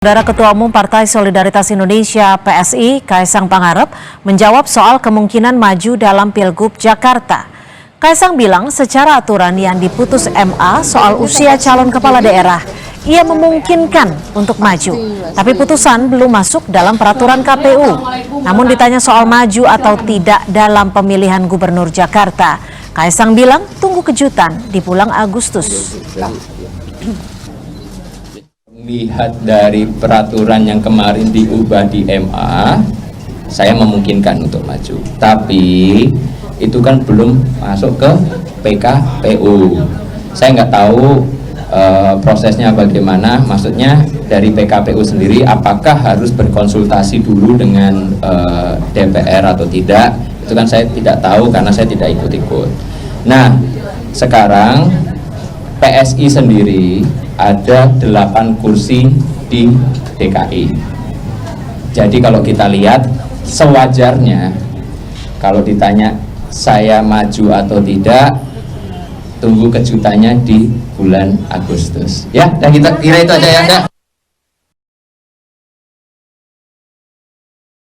Saudara Ketua Umum Partai Solidaritas Indonesia (PSI) Kaisang Pangarep menjawab soal kemungkinan maju dalam Pilgub Jakarta. Kaisang bilang secara aturan yang diputus MA soal usia calon kepala daerah, ia memungkinkan untuk maju. Tapi putusan belum masuk dalam peraturan KPU. Namun ditanya soal maju atau tidak dalam pemilihan Gubernur Jakarta, Kaisang bilang tunggu kejutan di bulan Agustus. Lihat dari peraturan yang kemarin diubah di MA, saya memungkinkan untuk maju. Tapi itu kan belum masuk ke PKPU. Saya nggak tahu prosesnya bagaimana. Maksudnya dari PKPU sendiri, apakah harus berkonsultasi dulu dengan DPR atau tidak? Itu kan saya tidak tahu karena saya tidak ikut-ikut. Nah, sekarang PSI sendiri ada 8 kursi di DKI. Jadi kalau kita lihat sewajarnya, kalau ditanya saya maju atau tidak, tunggu kejutannya di bulan Agustus. Ya, dan kita kira itu aja ya, enggak?